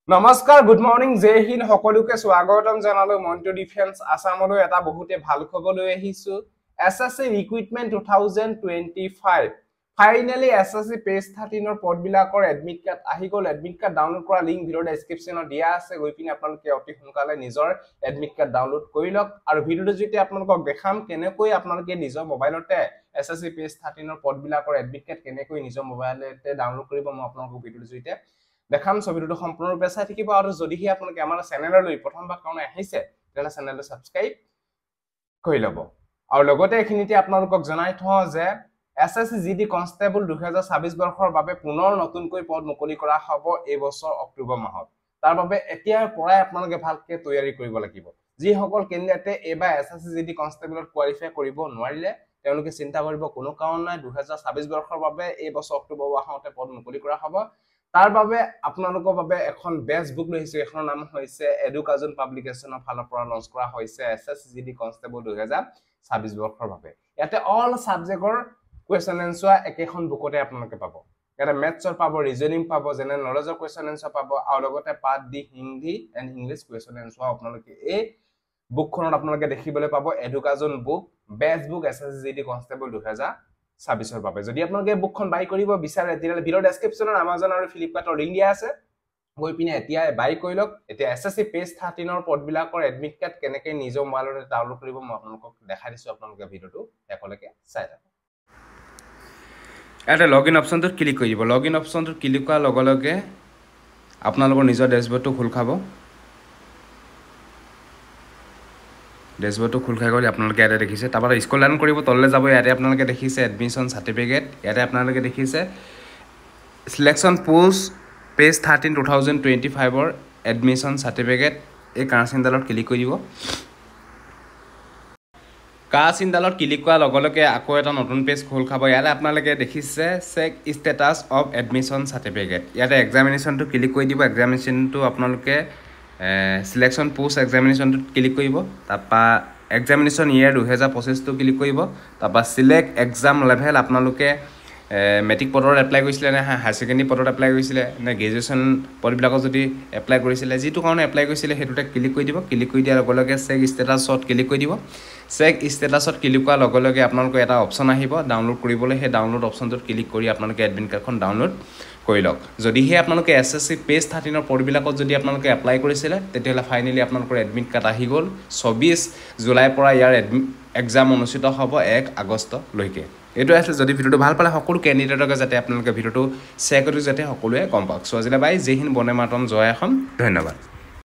নমস্কাৰ good morning জয় হিন্দ সকলোকে স্বাগতম জনালো মন্টু ডিফেন্স আসামলৈ এটা বহুতে ভাল খবৰ লৈ আহিছো SSC recruitment 2025 finally SSC page 13 ৰ পদবিলাকৰ এডমিট কাৰ্ড আহি গল এডমিট কাৰ্ড ডাউনলোড কৰা লিংক ভিডিঅ ডেসক্ৰিপচনত দিয়া আছে গৈ পিনে আপোনালোকে অতি সোনকালে নিজৰ এডমিট কাৰ্ড ডাউনলোড কৰি লওক আৰু ভিডিঅটো যেতিয়া আপোনালোকক দেখাম কেনেকৈ আপোনালোকে নিজৰ মোবাইলতে এসএসসি পেজ 13 ৰ পদবিলাকৰ এডমিট কাৰ্ড কেনেকৈ নিজৰ মোবাইলতে ডাউনলোড কৰিব মই আপোনালোকক ভিডিঅটো জৰিতে দেখাম ছবিটো সম্পূৰ্ণৰূপে চাই থাকিব আৰু যদিহে আপোনালোকে আমাৰ চেনেললৈ প্ৰথমবাৰ কাৰণে আহিছে তেনে চেনেলটো সাবস্ক্ৰাইব কৰি লব আৰু লগতে এখিনিতে আপোনালোকক জনাই থওঁ যে এসএসসি জিডি কনষ্টেবল 2026 বৰ্ষৰ বাবে পুনৰ নতুনকৈ পদ মুকলি কৰা হ'ব এই বছৰ অক্টোবৰ মাহত তাৰ বাবে এতিয়াৰ পৰাই আপোনালোকে ভালকৈ তৈয়াৰী কৰিব লাগিব যি সকল কেণ্ডিডেটে এবাৰ এসএসসি জিডি কনষ্টেবলত কোৱালিফাই কৰিব নোৱাৰিলে তেওঁলোকে চিন্তা কৰিব কোনো কাৰণ নাই 2026 বৰ্ষৰ বাবে এই বছৰ অক্টোবৰ মাহতে পদ মুকলি কৰা হ'ব তাৰ বাবে আপোনালোকৰ বাবে এখন বেষ্ট বুক লৈছে এখন নাম হৈছে এডুকেশ্যন পাবলিকেশনৰ ফালৰ পৰা লঞ্চ কৰা হৈছে এসএসসি জিডি কনষ্টেবল 2026 বৰ্ষৰ বাবে ইয়াতে অল সাবজেক্টৰ কোৱেশ্চন এনসাৰ একেখন বুকতে আপোনালোকে পাব ইয়াতে মেথছৰ পাব ৰিজনিং পাব জেনেৰেল নলেজৰ কোৱেশ্চন এনসাৰ পাব আৰু লগতে part D Hindi and English question answer আপোনালোকে এই বুকখনত আপোনালোকে দেখিবলৈ পাব education book best book SSC GD constable 2026 বাবে যদি আপোনালোকে বুকখন বাই কৰিব বিচাৰে তেতিয়ালে ভিডিঅ ডেসক্ৰিপচনত Amazon আৰু Flipkartৰ লিংক দিয়া আছে গৈ পিনে এতিয়া বাই কৰি লওক এতিয়া এসএসসি পেজ 13 ৰ পদবিলাকৰ এডমিট কাৰ্ড কেনেকৈ নিজৰ মোবাইলতে ডাউনলোড কৰিব মই আপোনালোকক দেখাই দিছো আপোনালোকে ভিডিঅটো একলৈকে চাই থাকক এটা লগইন অপচনটোত ক্লিক কৰি দিব লগইন অপচনটোত ক্লিক কৰাৰ লগে লগে আপোনালোকৰ নিজৰ ডেশবৰ্ডটো খোল খাব ডেশবৰ্ডটো খোল খাই গ'লে আপোনালোকে ইয়াতে দেখিছে তাৰপৰা স্ক্ৰল ডাউন কৰিব তললৈ যাব ইয়াতে আপোনালোকে দেখিছে এডমিশন সাৰ্টিফিকেট ইয়াতে আপোনালোকে দেখিছে সিলেকশন পোষ্ট পেজ 13 2025 ৰ এডমিশন সাৰ্টিফিকেট এই কাৰ্চিনডালত ক্লিক কৰি দিব কাৰ্চিনডালত ক্লিক কৰাৰ লগে লগে আকৌ এটা নতুন পেজ খোল খাব ইয়াতে আপোনালোকে দেখিছে check status of admission certificate ইয়াতে এক্সামিনেশনটো ক্লিক কৰি দিব এক্সামিনেশনটো আপোনালোকে সিলেকশন পোষ্ট এক্সামিনেশনটো ক্লিক কৰিব তাৰপা এক্সামিনেশন ইয়াৰ 2025 টো ক্লিক কৰিব তাৰপা সিলেক্ট এক্সাম লেভেল আপোনালোকে মেট্ৰিক পদৰ এপ্লাই কৰিছিলে নে হাই সেকেন্ডাৰী পদৰ এপ্লাই কৰিছিলে নে গ্ৰেজুৱেচন পদবিলাকত যদি এপ্লাই কৰিছিলে যেটো কাৰণে এপ্লাই কৰিছিলে হেতুতে ক্লিক কৰি দিব ক্লিক কৰি দিয়াৰ লগে লগে চেক ষ্টেটাছত ক্লিক কৰি দিব চেক ষ্টেটাছত ক্লিক কৰাৰ লগে লগে আপোনালোকৰ এটা অপচন আহিব ডাউনলোড কৰিবলৈ সেই ডাউনলোড অপচনটোত ক্লিক কৰি আপোনালোকে এডমিট কাৰ্ডখন ডাউনলোড কৰি লওক যদিহে আপোনালোকে এসএসসি পেজ 13 ৰ পদবিলাকত যদি আপোনালোকে এপ্লাই কৰিছিলে তেতিয়াহলে ফাইনালি আপোনালোকৰ এডমিট কাৰ্ড আহি গ'ল 24 জুলাই পৰা ইয়াৰ এক্সাম অনুষ্ঠিত হ'ব 1 আগষ্ট লৈকে এটো আছে যদি ভিডিওটো ভাল পালে সকলো ক্যান্ডিডেটক যাতে আপোনালোকে ভিডিওটো শেয়াৰ কৰি যাতে সকলোৱে গম পাওক সো আজিলে বাই জয় হিন্দ বন্দে মাতৰম জয় অসম ধন্যবাদ